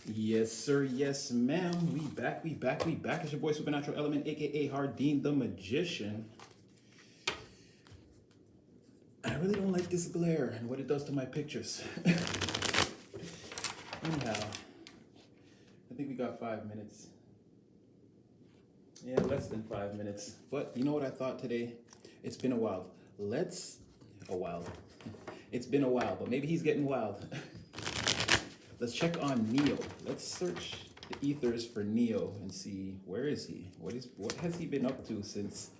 Yes, sir. Yes, ma'am. We back. It's your boy Supernatural Element, aka Hardin the Magician. I really don't like this glare and what it does to my pictures. Anyhow, I think we got 5 minutes. Yeah, less than 5 minutes. But you know what I thought today? It's been a while. A while. It's been a while, but maybe he's getting wild. Let's check on Neo. Let's search the ethers for Neo and see where is he? What has he been up to since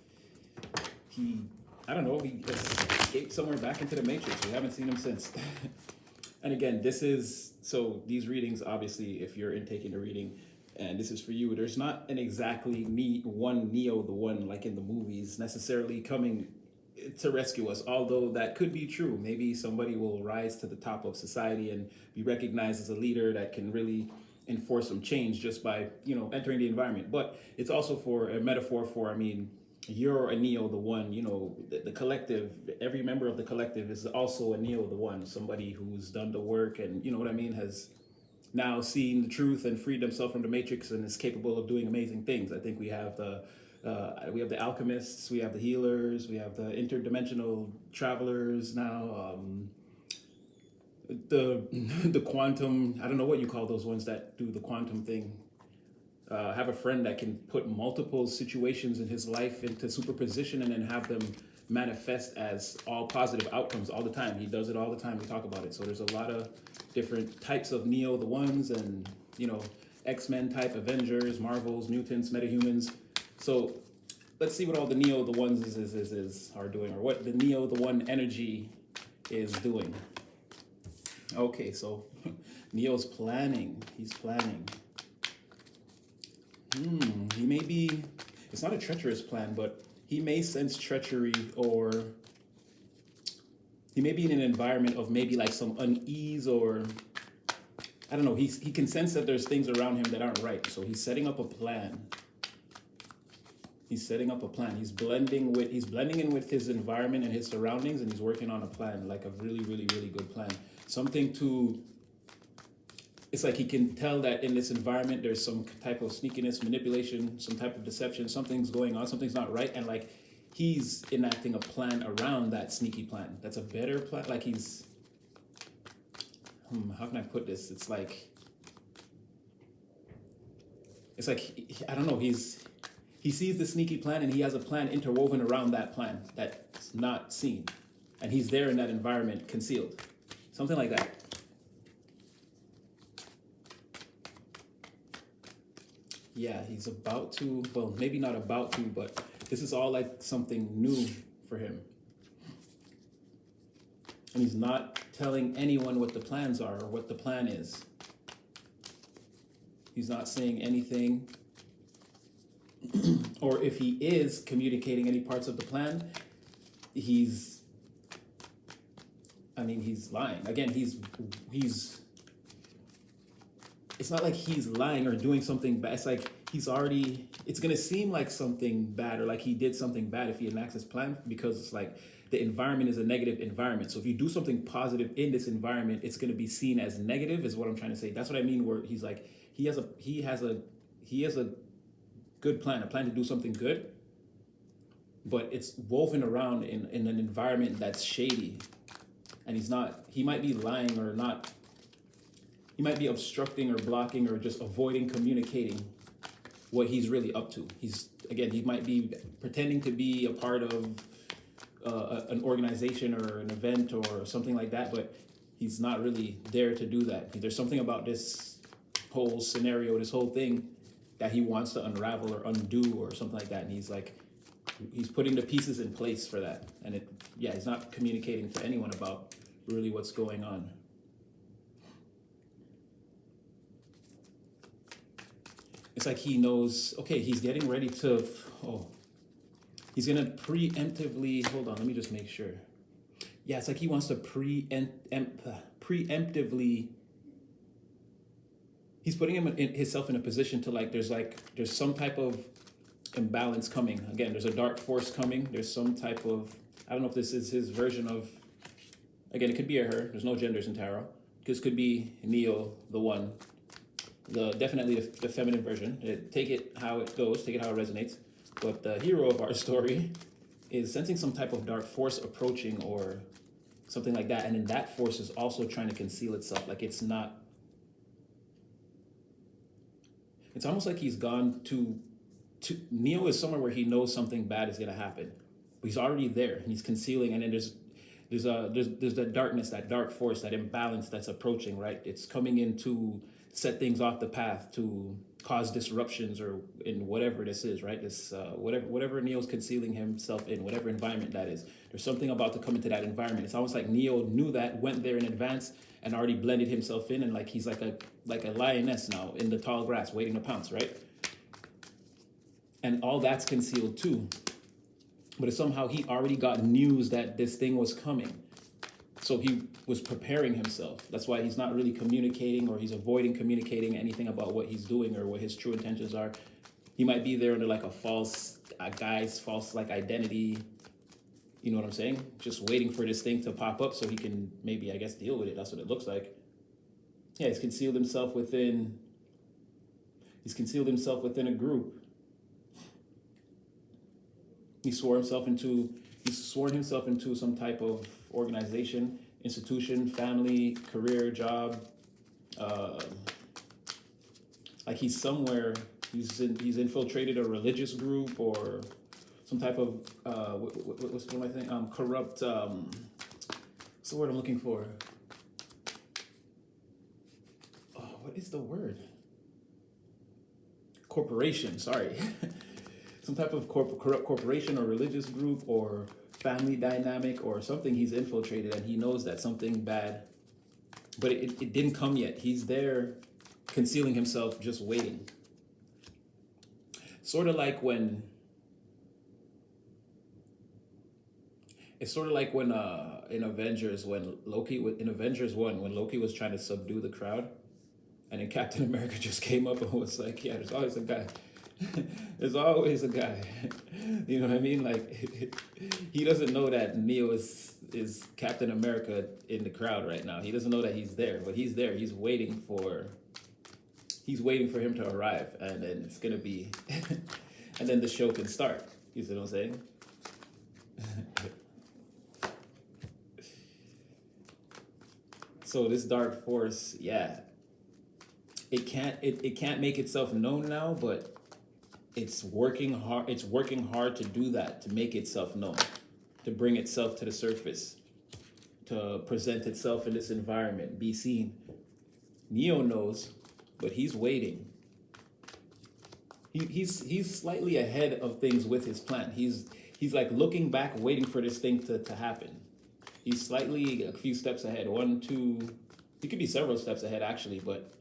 he I don't know, he escaped somewhere back into the Matrix. We haven't seen him since. And again, these readings, obviously, if you're in taking the reading, and this is for you, there's not an exactly one Neo, the one like in the movies, necessarily coming to rescue us, although that could be true. Maybe somebody will rise to the top of society and be recognized as a leader that can really enforce some change just by, entering the environment. But it's also for a metaphor for, you're a Neo, the one, the collective, every member of the collective is also a Neo, the one, somebody who's done the work and, has now seen the truth and freed themselves from the matrix and is capable of doing amazing things. I think we have the alchemists, we have the healers, we have the interdimensional travelers now. The the quantum, I don't know what you call those ones that do the quantum thing. Have a friend that can put multiple situations in his life into superposition and then have them manifest as all positive outcomes all the time. He does it all the time. We talk about it. So there's a lot of different types of Neo, the ones, and X-Men type, Avengers, Marvels, mutants, metahumans. So let's see what all the Neo, the ones are doing, or what the Neo, the one energy is doing. Okay, so Neo's planning. He's planning. He may be, it's not a treacherous plan, but he may sense treachery, or he may be in an environment of maybe like some unease, or I don't know, he can sense that there's things around him that aren't right. So he's setting up a plan. He's blending in with his environment and his surroundings, and he's working on a plan, like a really, really, really good plan. It's like he can tell that in this environment there's some type of sneakiness, manipulation, some type of deception, something's going on, something's not right, and like he's enacting a plan around that sneaky plan. That's a better plan. Like how can I put this? It's like I don't know. He sees the sneaky plan and he has a plan interwoven around that plan that's not seen, and he's there in that environment, concealed, something like that. Yeah, he's about to, well, maybe not about to, but this is all like something new for him. And he's not telling anyone what the plans are or what the plan is. He's not saying anything. Or if he is communicating any parts of the plan, he's lying. Again, it's not like he's lying or doing something bad. It's like it's going to seem like something bad, or like he did something bad if he enacts his plan, because it's like the environment is a negative environment. So if you do something positive in this environment, it's going to be seen as negative, is what I'm trying to say. That's what I mean, where he's like, he has a good plan, a plan to do something good, but it's woven around in an environment that's shady. And he might be lying or not. He might be obstructing or blocking or just avoiding communicating what he's really up to. He might be pretending to be a part of an organization or an event or something like that, but he's not really there to do that. There's something about this whole scenario, this whole thing, that he wants to unravel or undo or something like that. And he's putting the pieces in place for that. And he's not communicating to anyone about really what's going on. It's like he knows, okay, he's getting ready to, he's going to preemptively, hold on, let me just make sure. Yeah, it's like he wants to preemptively, he's putting himself in a position to there's some type of imbalance coming. Again, there's a dark force coming. There's some type of, I don't know if this is his version of, again, it could be a her. There's no genders in tarot. This could be Neo, the one. The definitely the feminine version. Take it how it goes, take it how it resonates. But the hero of our story is sensing some type of dark force approaching or something like that, and then that force is also trying to conceal itself. Like it's not. It's almost like he's gone to. Neo is somewhere where he knows something bad is gonna happen, but he's already there and he's concealing. And then there's that darkness, that dark force, that imbalance that's approaching. Right, it's coming in to set things off the path, to cause disruptions or in whatever this is, right? This whatever Neo's concealing himself in, whatever environment that is. There's something about to come into that environment. It's almost like Neo knew that, went there in advance, and already blended himself in, and like he's like a lioness now in the tall grass, waiting to pounce, right? And all that's concealed too. But somehow he already got news that this thing was coming. So he was preparing himself. That's why he's not really communicating, or he's avoiding communicating anything about what he's doing or what his true intentions are. He might be there under like a guy's false like identity. You know what I'm saying? Just waiting for this thing to pop up so he can maybe, I guess, deal with it. That's what it looks like. Yeah, he's concealed himself within a group. He's sworn himself into some type of organization, institution, family, career, job. Like he's somewhere. He's infiltrated a religious group or some type of what am I saying? Corrupt. What's the word I'm looking for? Oh, what is the word? Corporation. Sorry. Some type of corrupt corporation or religious group or family dynamic or something he's infiltrated, and he knows that something bad, but it didn't come yet. He's there concealing himself, just waiting. Sort of like when in Avengers, when Loki in Avengers 1, when Loki was trying to subdue the crowd, and then Captain America just came up and was like, yeah, there's always a guy. There's always a guy. You know what I mean? Like he doesn't know that Neo is Captain America in the crowd right now. He doesn't know that he's there, but he's there. He's waiting for him to arrive, and then it's gonna be and then the show can start. You see what I'm saying? So this dark force, yeah. It can't make itself known now, but it's working hard to do that, to make itself known, to bring itself to the surface, to present itself in this environment, be seen. Neo knows, but he's waiting. He's slightly ahead of things with his plan. He's like looking back, waiting for this thing to happen. He's slightly a few steps ahead. 1, 2, he could be several steps ahead actually, but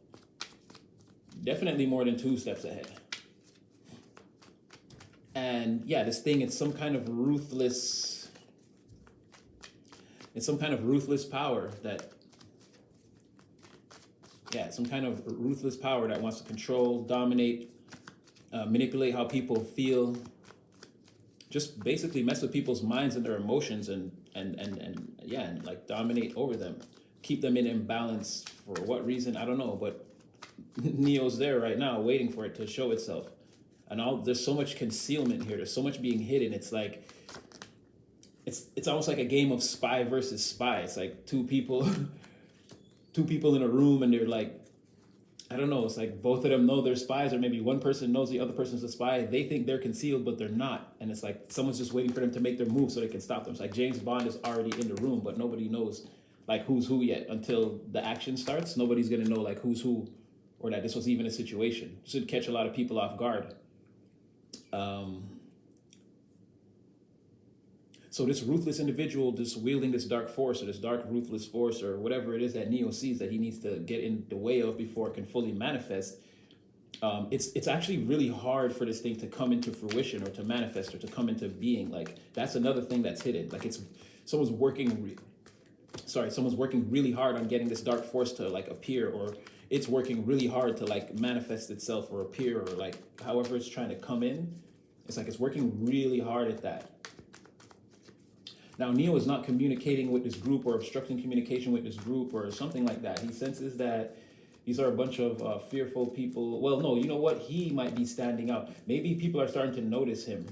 definitely more than 2 steps ahead. And yeah, this thing, it's some kind of ruthless power that, some kind of ruthless power that wants to control, dominate, manipulate how people feel, just basically mess with people's minds and their emotions and like dominate over them, keep them in imbalance. For what reason, I don't know, but Neo's there right now waiting for it to show itself. And there's so much concealment here. There's so much being hidden. It's like, it's almost like a game of spy versus spy. It's like two people in a room, and they're like, I don't know. It's like both of them know they're spies, or maybe one person knows the other person's a spy. They think they're concealed, but they're not. And it's like someone's just waiting for them to make their move so they can stop them. It's like James Bond is already in the room, but nobody knows like who's who yet until the action starts. Nobody's gonna know like who's who, or that this was even a situation. It should catch a lot of people off guard. So this ruthless individual, just wielding this dark force or this dark ruthless force or whatever it is that Neo sees that he needs to get in the way of before it can fully manifest, it's actually really hard for this thing to come into fruition or to manifest or to come into being. Like that's another thing that's hidden. Like someone's working really hard on getting this dark force to like appear, or it's working really hard to like manifest itself or appear, or like however it's trying to come in. It's like it's working really hard at that. Now, Neo is not communicating with this group or obstructing communication with this group or something like that. He senses that These are a bunch of fearful people. Well, no, you know what? He might be standing out. Maybe people are starting to notice him.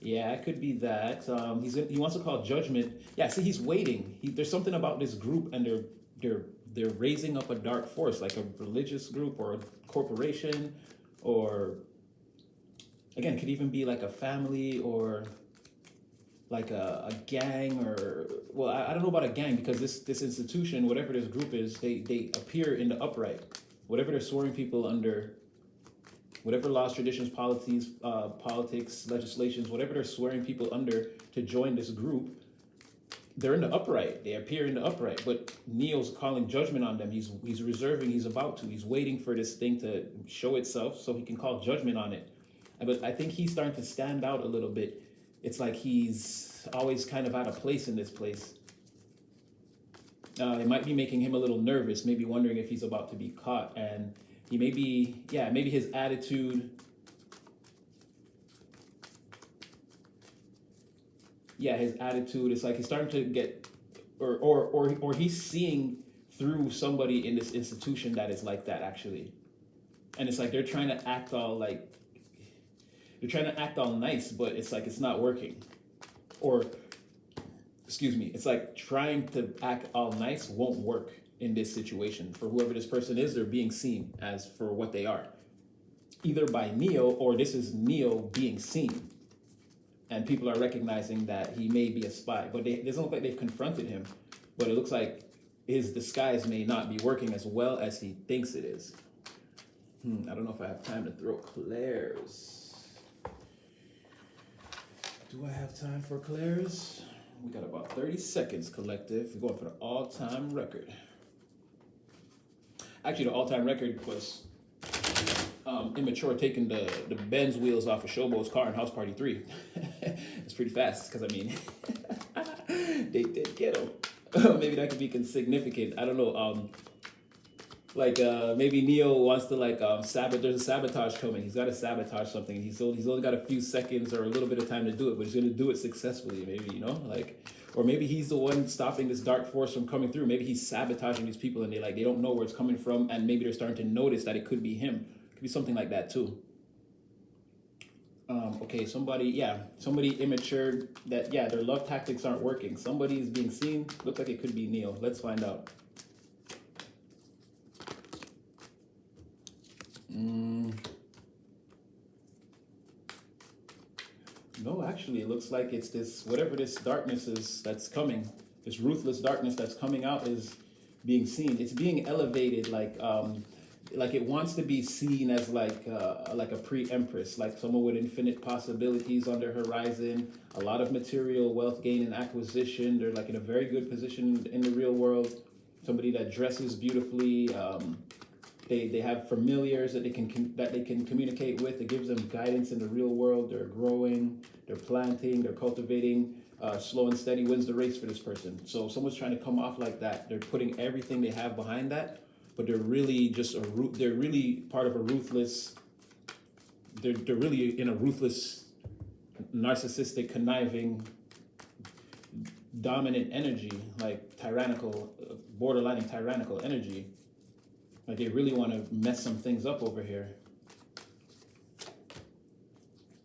Yeah, it could be that. He wants to call judgment. Yeah, see, he's waiting. There's something about this group, and they're raising up a dark force, like a religious group or a corporation, or again, it could even be like a family or like a gang, or well, I don't know about a gang, because this institution, whatever this group is, they appear in the upright. Whatever they're swearing people under, whatever laws, traditions, politics, legislations, whatever they're swearing people under to join this group, they're in the upright. They appear in the upright. But Neo's calling judgment on them. He's reserving. He's waiting for this thing to show itself so he can call judgment on it. But I think he's starting to stand out a little bit. It's like he's always kind of out of place in this place. It might be making him a little nervous, maybe wondering if he's about to be caught. And he may be, yeah, maybe his attitude. Yeah, his attitude is like he's starting to get, or he's seeing through somebody in this institution that is like that, actually. And it's like they're trying to act all nice, but it's like it's not working. Or, excuse me, it's like trying to act all nice won't work in this situation. For whoever this person is, they're being seen as for what they are. Either by Neo, or this is Neo being seen. And people are recognizing that he may be a spy. But it doesn't look like they've confronted him. But it looks like his disguise may not be working as well as he thinks it is. I don't know if I have time to throw Claire's. Do I have time for Claire's? We got about 30 seconds, collective. We're going for the all-time record. Actually, the all-time record was Immature taking the Benz wheels off of Showbo's car in House Party 3. It's pretty fast, because I mean, they did get him. Maybe that could be significant. I don't know. Maybe Neo wants to there's a sabotage coming. He's got to sabotage something. He's only got a few seconds or a little bit of time to do it, but he's going to do it successfully. Maybe, or maybe he's the one stopping this dark force from coming through. Maybe he's sabotaging these people, and they don't know where it's coming from, and maybe they're starting to notice that it could be him. It could be something like that too. Okay, somebody immature that, their love tactics aren't working. Somebody is being seen. Looks like it could be Neo. Let's find out. No, actually, it looks like it's this, whatever this darkness is that's coming, this ruthless darkness that's coming out is being seen. It's being elevated, like it wants to be seen as like a pre-empress, like someone with infinite possibilities on their horizon, a lot of material wealth gain and acquisition. They're like in a very good position in the real world. Somebody that dresses beautifully. They have familiars that they can communicate with. It gives them guidance in the real world. They're growing, they're planting, they're cultivating. Slow and steady wins the race for this person. So someone's trying to come off like that. They're putting everything they have behind that, but they're really they're really part of a ruthless. They're really in a ruthless, narcissistic, conniving, dominant energy, like tyrannical, borderline tyrannical energy. Like they really want to mess some things up over here.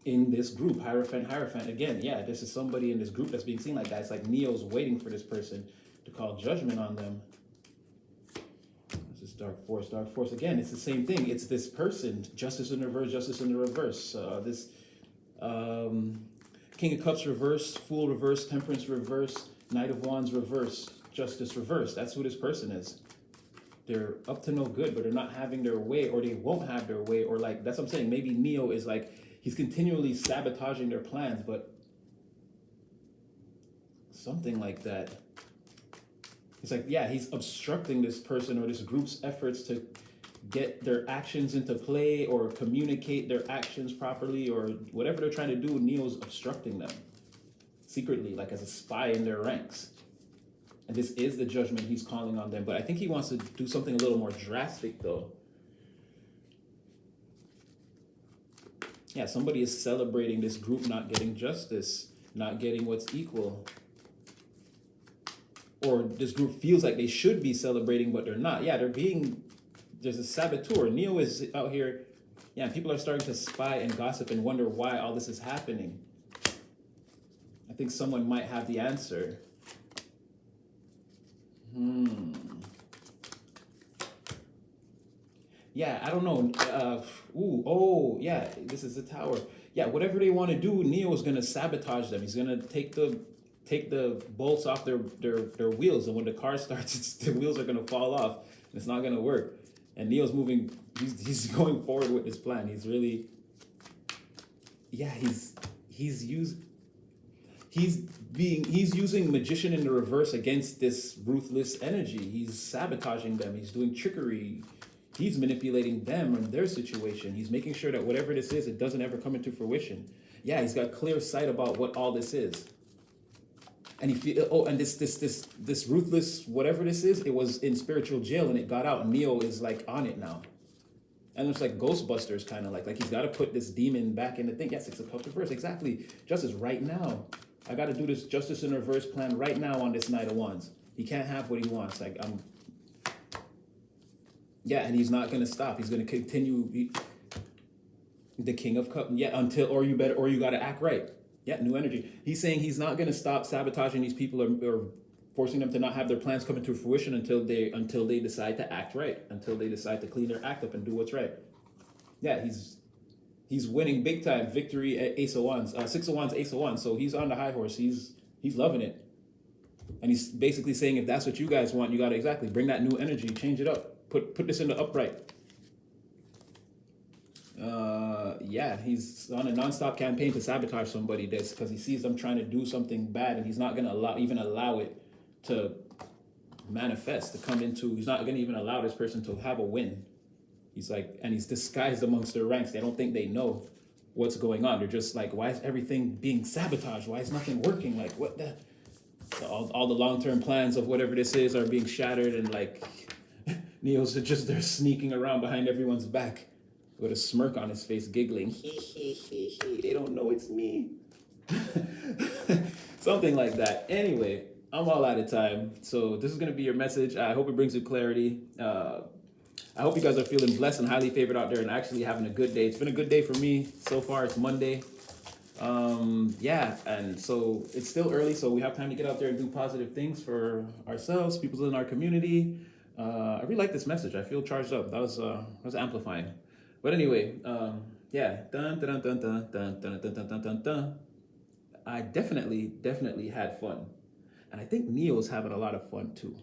In this group, Hierophant, again, this is somebody in this group that's being seen like that. It's like Neo's waiting for this person to call judgment on them. This is dark force. Again, it's the same thing. It's this person, justice in the reverse. This King of Cups reverse, Fool reverse, Temperance reverse, Knight of Wands reverse, Justice reverse. That's who this person is. They're up to no good, but they're not having their way, or they won't have their way, or like, that's what I'm saying. Maybe Neo is like, he's continually sabotaging their plans, but something like that. It's like, he's obstructing this person or this group's efforts to get their actions into play or communicate their actions properly, or whatever they're trying to do. Neo's obstructing them secretly, like as a spy in their ranks. And this is the judgment he's calling on them. But I think he wants to do something a little more drastic, though. Somebody is celebrating this group not getting justice, not getting what's equal. or this group feels like they should be celebrating, but they're not. Yeah, there's a saboteur. Neo is out here. Yeah, people are starting to spy and gossip and wonder why all this is happening. I think someone might have the answer. Yeah, I don't know. Yeah, this is the tower. Yeah, whatever they want to do, Neo is gonna sabotage them. He's gonna take the bolts off their wheels, and when the car starts, the wheels are gonna fall off. And it's not gonna work. And Neo's moving. He's going forward with his plan. He's really. Yeah, he's using magician in the reverse against this ruthless energy. He's sabotaging them. He's doing trickery. He's manipulating them and their situation. He's making sure that whatever this is, it doesn't ever come into fruition. Yeah, he's got clear sight about what all this is. And and this ruthless whatever this is, it was in spiritual jail and it got out. And Neo is like on it now. And it's like Ghostbusters kind of like he's got to put this demon back in the thing. Yes, it's a cult reverse. Exactly. Justice right now. I got to do this justice in reverse plan right now on this Knight of Wands. He can't have what he wants. Yeah, and he's not gonna stop. He's gonna continue. The King of Cups. Yeah, or you gotta act right. Yeah, new energy. He's saying he's not gonna stop sabotaging these people or forcing them to not have their plans come into fruition until they decide to act right, until they decide to clean their act up and do what's right. Yeah, he's winning big time. Victory at Ace of Wands, Six of Wands, Ace of Wands. So he's on the high horse. He's loving it, and he's basically saying if that's what you guys want, you gotta exactly bring that new energy, change it up. Put this in the upright. Yeah, he's on a non-stop campaign to sabotage somebody this because he sees them trying to do something bad and he's not gonna allow it to manifest, to come into. He's not gonna even allow this person to have a win. He's disguised amongst their ranks. They don't think they know what's going on. They're just like, why is everything being sabotaged? Why is nothing working? Like what the all the long-term plans of whatever this is are being shattered and like Neo's just there sneaking around behind everyone's back with a smirk on his face, giggling. They don't know it's me. Something like that. Anyway, I'm all out of time. So this is going to be your message. I hope it brings you clarity. I hope you guys are feeling blessed and highly favored out there and actually having a good day. It's been a good day for me so far. It's Monday. Yeah, and so it's still early, so we have time to get out there and do positive things for ourselves, people in our community. I really like this message. I feel charged up. That was amplifying. But anyway, yeah. Dun, dun, dun, dun, dun, dun, dun, dun, dun, dun, dun. I definitely had fun. And I think Neo's having a lot of fun too.